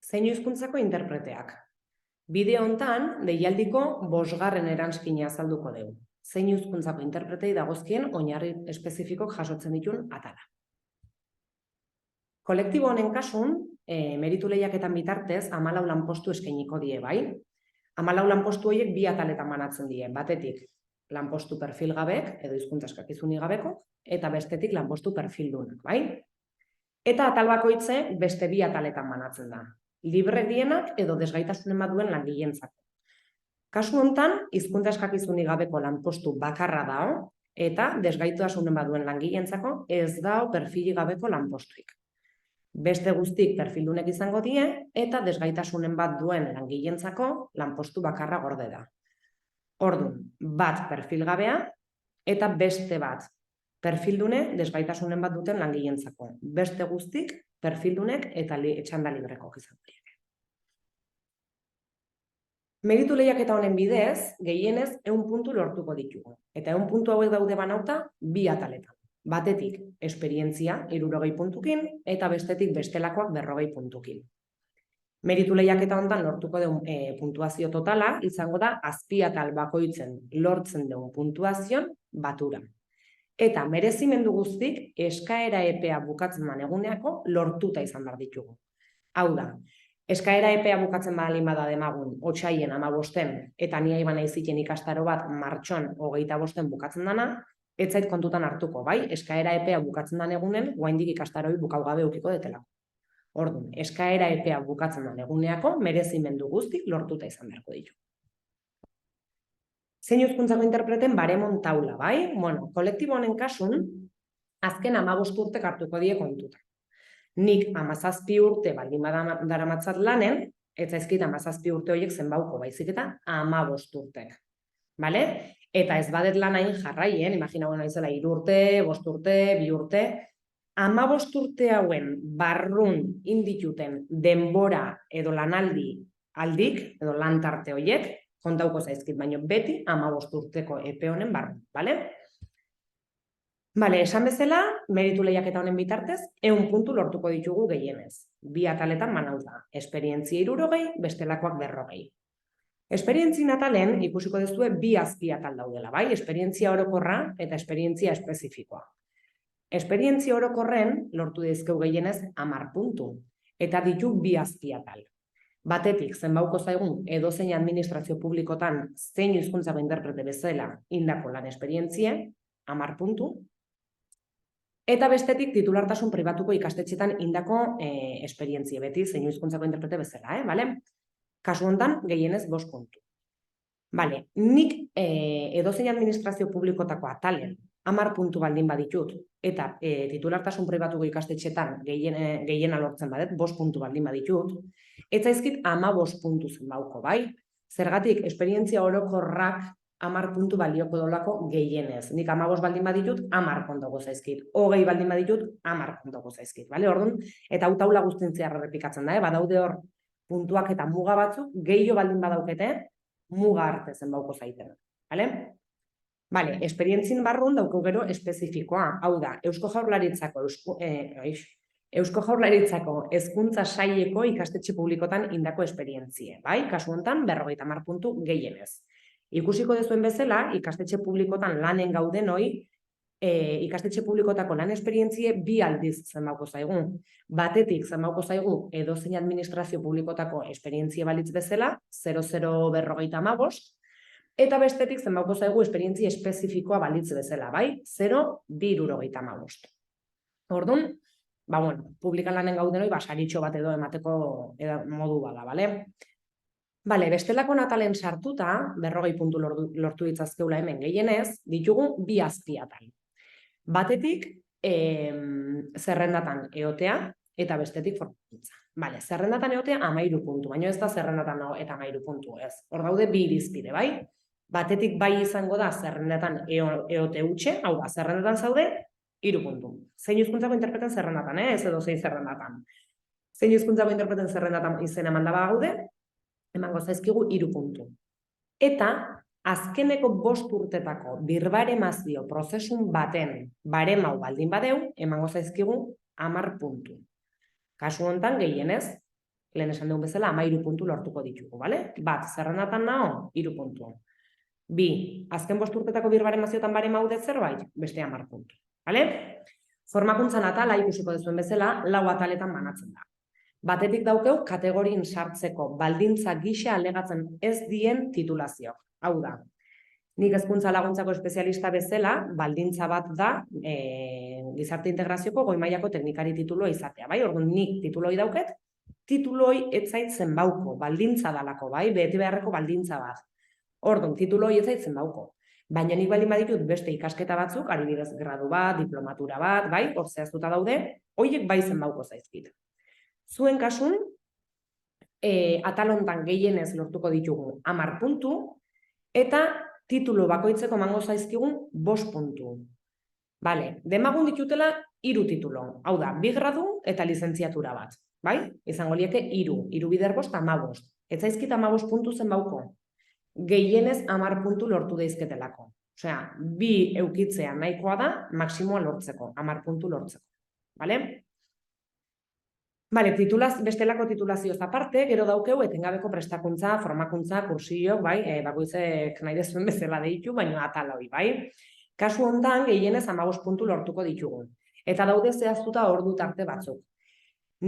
zein hizkuntzako interpreteak. Bideo hontan, deialdiko 5. eranskina azalduko dugu. Zein hizkuntzako interpretei dagozkien oinarri espezifikok jasotzen dituen atala. Kolektibo honen kasun, meritu lehiaketan bitartez 14 lanpostu eskainiko die, bai? 14 lanpostu horiek 2 ataletan banatzen die. Batetik, lanpostu perfil gabek, edo hizkuntza eskakizunik gabeko, eta bestetik lanpostu perfildunak, bai? Eta atal bakoitze beste 2 ataletan banatzen da. Libre dienak edo desgaitasunen bat duen langileentzako. Kasu hontan, hizkuntza eskakizunik gabeko lanpostu bakarra dao, eta desgaitasunen bat duen langileentzako ez dao perfili gabeko lanpostuik. Beste guztik perfildunek izango die, eta desgaitasunen bat duen langileentzako lanpostu bakarra gorde da. Orduan, bat perfil gabea, eta beste bat perfildune desgaitasunen bat duten langileentzako. Beste guztik perfildunek eta txanda libreko izango dieke. Meritu lehiaketa honen bidez, gehienez 100 puntu lortuko ditugu. Eta 100 puntu hauek daude banauta 2 ataletan. Batetik, esperientzia 60 puntukin, eta bestetik bestelakoak 40 puntukin. Meritu lehiaketa honetan lortuko dugu puntuazio totala, izango da azpiatal bakoitzen lortzen dugu puntuazion batura. Eta merezimendu guztik eskaera epea bukatzen den eguneako lortuta izan behar ditugu. Hau da, eskaera epea bukatzen baldin bada demagun otsaien 15 eta ni aiba naiziten ikastaro bat martxon 25 bukatzen dana, ez zait kontutan hartuko, bai? Eskaera epea bukatzen den egunen, oraindik ikastaroi bukau gabe edukiko detelako. Orduan, eskaera epea bukatzen den eguneako merezimendu guztik lortuta izan beharko ditu. Zein hizkuntzako interpreten baremon taula, bai? Bueno, kolektibo honen kasun, azken 15 urtek hartuko die kontuta. Nik 17 urte baldin daramatzat lanen, ez zaizkit 17 urte horiek zenbauko, baizik eta 15 urtek. Bale? Eta ez badet lan hain jarraien, imagina naizela 3 urte, 5 urte, 2 urte, 15 urte hauen barrun indituten denbora edo lanaldi aldik, edo lantarte horiek, kontauko zaizkit, baino beti 15 urteko epe honen barrun, bale? Bale, esan bezala, meritu lehiaketa honen bitartez, 100 puntu lortuko ditugu gehienez. 2 ataletan banauta, esperientzia 60, bestelakoak 40. Esperientzien atalen ikusiko duzue 2 azpiatal daudela, bai? Esperientzia orokorra eta esperientzia espezifikoa. Esperientzia orokorren lortu dizkeu gehienez 10 puntu, eta ditu 2 azpiatal. Batetik, zenbauko zaigun edozein administrazio publikotan zein hizkuntzako interprete bezala indako lan esperientzia, 10 puntu, eta bestetik titulartasun pribatuko ikastetxetan indako esperientzia beti zein hizkuntzako interprete bezala, bale? Kasu hontan, gehienez 5 puntu. Bale, nik edozein administrazio publikotako atalen 10 puntu baldin baditut, eta titulartasun pribatuko ikastetxetan gehiena lortzen badet, 5 puntu baldin baditut, ez zaizkit 15 puntu zenbauko, bai? Zergatik, esperientzia orokorrak 10 puntu balioko dolako gehienez. Nik 15 baldin baditut, 10 kontoko zaizkit. 20 baldin baditut, 10 kontoko zaizkit, bale? Orduan, eta hau taula guztien zehar errepikatzen da, badaude hor puntuak eta muga batzuk, gehiago baldin badaukete, muga arte zenbauko zaiten. Bale? Bale, esperientzien barrun dauko gero espezifikoa. Hau da, Eusko Jaurlaritzako hezkuntza saileko ikastetxe publikotan indako esperientzie. Bai, kasu hontan 50 puntu gehienez. Ikusiko duzuen bezala, ikastetxe publikotan lanen gaudenoi, ikastetxe publikotako lan esperientzie 2 aldiz zenbauko zaigu. Batetik zenbauko zaigu edozein administrazio publikotako esperientzia balitz bezala, 00/55, eta bestetik zenbauko zaigu esperientzia espezifikoa balitz bezala, bai? 0/255. Orduan, publikan lanen gaudenoi, saritxo bat edo emateko modu bada, bale? Bale, bestelako natalen sartuta, 40 puntu lortu ditzazkeula hemen gehienez, ditugu 2 azpiatal. Batetik, zerrendatan eotea, eta bestetik formakuntza. Bale, zerrendatan eotea 13 puntu, baina ez da zerrendatan eta 13 puntu, ez. Hor daude 2 irizpide, bai? Batetik bai izango da zerrendatan eote utxe, hau da, zerrendatan zaude, 3 puntu. Zein hizkuntzako interpreten zerrendatan, ez edo zein zerrendatan. Zein hizkuntzako interpreten zerrendatan izena mandaba gaude, emango zaizkigu 3 puntu. Eta, azkeneko 5 urtetako birbaremazio prozesun baten baremau baldin badeu, emango zaizkigu 10 puntu. Kasu hontan gehienez, lehen esan dugun bezala, 13 puntu lortuko ditugu, bale? Bat, zerrendatan nao, 3 puntu. Bi, azken 5 urtetako birbaremazioetan baremaude zerbait, beste 10 puntu, bale? Formakuntzan atala ikusiko duzuen bezala, 4 ataletan banatzen da. Batetik daukeu, kategorien sartzeko baldintza gisa alegatzen ez dien titulazioak. Hau da, nik hezkuntza laguntzako espezialista bezala, baldintza bat da gizarte integrazioko goi mailako teknikari tituloa izatea, bai? Orduan nik tituloi dauket, tituloi ez zait zenbauko, baldintza dalako, bai? Bete beharreko baldintza bat. Orduan, tituloi ez zait zenbauko. Baina nik baldin baditut beste ikasketa batzuk, adibidez gradu bat, diplomatura bat, bai? Hor zehaztuta daude, horiek bai zenbauko zaizkit. Zuen kasun, atal hontan gehienez lortuko ditugu 10 puntu, eta titulu bakoitzeko emango zaizkigun 5 puntu. Bale, demagun ditutela 3 titulo. Hau da, 2 gradu eta lizentziatura bat. Bai? Izango lieke 3 bider 5, 15. Ez zaizkit 15 puntu zenbauko. Gehienez 10 puntu lortu daizketelako. Osea, 2 eukitzea nahikoa da, maksimoa lortzeko, 10 puntu lortzeko. Bale? Bale, bestelako titulazioz aparte, gero daukeu etengabeko prestakuntza, formakuntza, kursioak, bai, bakoitzek nahi dezuen bezala deitu, baina atal hori, bai. Kasu hontan, gehienez 15 puntu lortuko ditugu. Eta daude zehaztuta ordu tarte batzuk.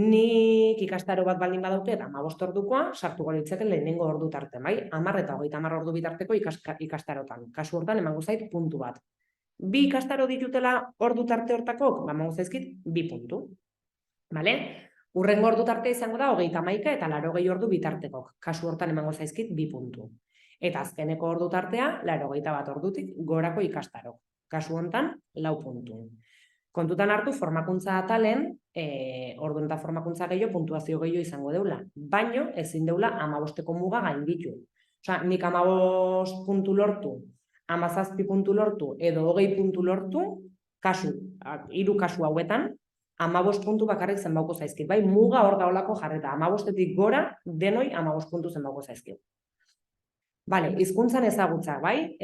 Nik ikastaro bat baldin badauket, 15 ordukoa, sartuko litzake lehenengo ordu tarte, bai? 10 eta 30 ordu bitarteko ikastarotan. Kasu hortan, emango zait puntu bat. 2 ikastaro ditutela ordu tarte hortakok, emango zaizkit 2 puntu. Bale? Urrengo ordu tarte izango da 31 eta 80 ordu bitartekok. Kasu hortan emango zaizkit 2 puntu. Eta azkeneko ordu tartea, 81 ordutik gorako ikastarok. Kasu hontan, 4 puntu. Kontutan hartu formakuntza atalen, orduan eta formakuntza gehiago, puntuazio gehiago izango deula. Baino, ezin deula 15ko muga gainditu. Osea, nik 15 puntu lortu, 17 puntu lortu, edo 20 puntu lortu, kasu, 3 kasu hauetan, 15 puntu bakarrik zenbauko zaizkit, bai? Muga hor daolako jarreta, 15etik gora, denoi 15 puntu zenbauko zaizkit. Bale, hizkuntzan ezagutza, bai?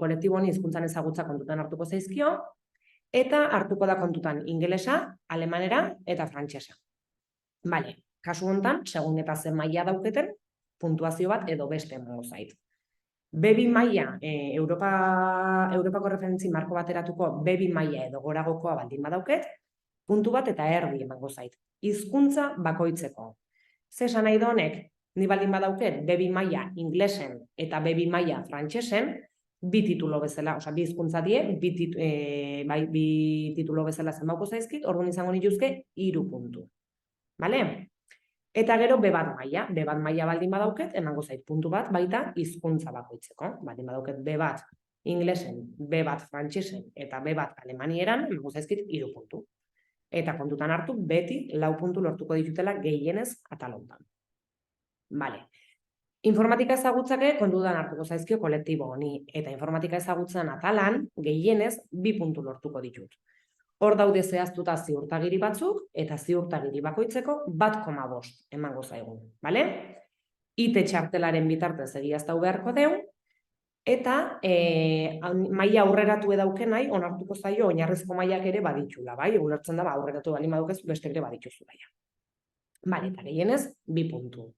Kolektibo honi hizkuntzan ezagutza kontutan hartuko zaizkio, eta hartuko da kontutan ingelesa, alemanera eta frantsesa. Bale, kasu hontan, segun eta zen maila dauketen, puntuazio bat edo beste emango zait. B2 maila, Europako referentzi marko bateratuko B2 maila edo goragokoa baldin badauket, puntu bat eta erdi emango zait. Hizkuntza bakoitzeko. Ze esan nahi da honek, ni baldin badauket B2 maila inglesen eta B2 maila frantsesen, 2 titulo bezala, osea, 2 hizkuntza die, 2 titulo bezala zenbauko zaizkit, orduan izango nituzke 3 puntu. Bale? Eta gero B1 maila. B1 maila baldin badauket, emango zait puntu bat baita hizkuntza bakoitzeko. Baldin badauket B1 inglesen, B1 frantsesen eta B1 alemanieran, emango zaizkit 3 puntu. Eta kontutan hartu, beti 4 puntu lortuko ditutela gehienez atal hontan. Bale. Informatika ezagutzake kontutan hartuko zaizkio kolektibo honi, eta informatika ezagutzen atalan gehienez 2 puntu lortuko ditut. Hor daude zehaztuta ziurtagiri batzuk, eta ziurtagiri bakoitzeko 1,5 emango zaigun. Bale? IT txartelaren bitartez egiaztatu beharko deu, eta maila aurreratu edauke nahi, onartuko zaio oinarrizko mailak ere baditxula, bai? Ulertzen da, aurreratu bali madukez, beste ere baditxuzu baia. Bale, eta gehienez, 2 puntu.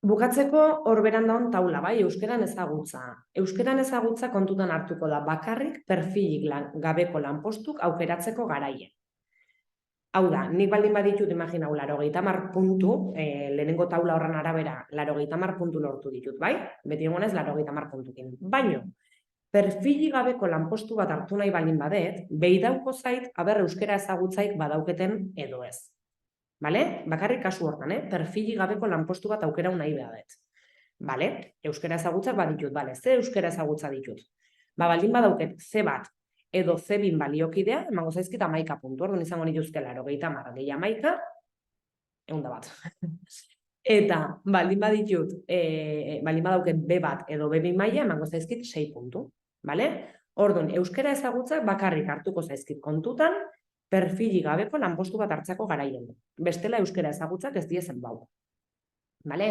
Bukatzeko hor beran daun taula, bai, euskeran ezagutza. Euskeran ezagutza kontutan hartuko da bakarrik perfilik gabeko lanpostuk aukeratzeko garaien. Hau da, nik baldin baditut, imaginau, 80 puntu, lehenengo taula horren arabera, 80 puntu lortu ditut, bai? Beti egonez, 80 puntukin. Baino, perfilik gabeko lanpostu bat hartu nahi baldin badet, behidauko zait, aber euskera ezagutzaik badauketen edo ez. Bale? Bakarrik kasu hortan, perfilik gabeko lanpostu bat aukerau nahi behadet. Bale? Euskera ezagutzak baditut, bale? Ze euskera ezagutza ditut? Baldin badauket C1 edo C2 baliokidea, emango zaizkit 11 puntu, orduan izango nituzke 80 gehi 11, 100 bat. Eta baldin baditut, baldin badauket B1 edo B2 maila, emango zaizkit 6 puntu. Bale? Orduan, euskera ezagutzak bakarrik hartuko zaizkit kontutan, perfilik gabeko lanpostu bat hartzako garaien. Bestela euskera ezagutzak ez diezen bau. Bale?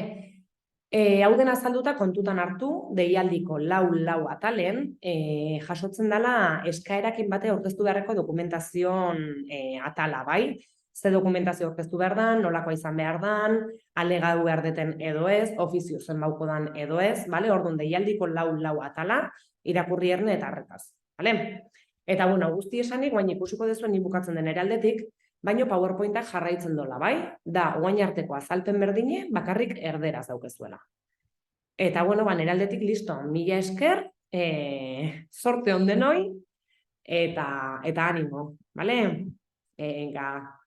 Hau dena azalduta kontutan hartu, deialdiko lau atalen, jasotzen dela eskaerakin bate aurkeztu beharreko dokumentazioan atala, bai? ze dokumentazio aurkeztu behar dan, nolakoa izan behar dan, alegatu behar deten edo ez, ofizio zenbauko dan edo ez, bale? Orduan, deialdiko lau atala, irakurri erne eta arretaz, bale? Eta, bueno, guzti esanik, baina ikusiko dezuen ni bukatzen den ere aldetik, baino PowerPointak jarraitzen dola, bai? Da, oain arteko azalpen berdine, bakarrik erderaz daukezuela. Eta, bueno, nire aldetik listo, mila esker, sorte on denoi, eta animo, bale? Venga.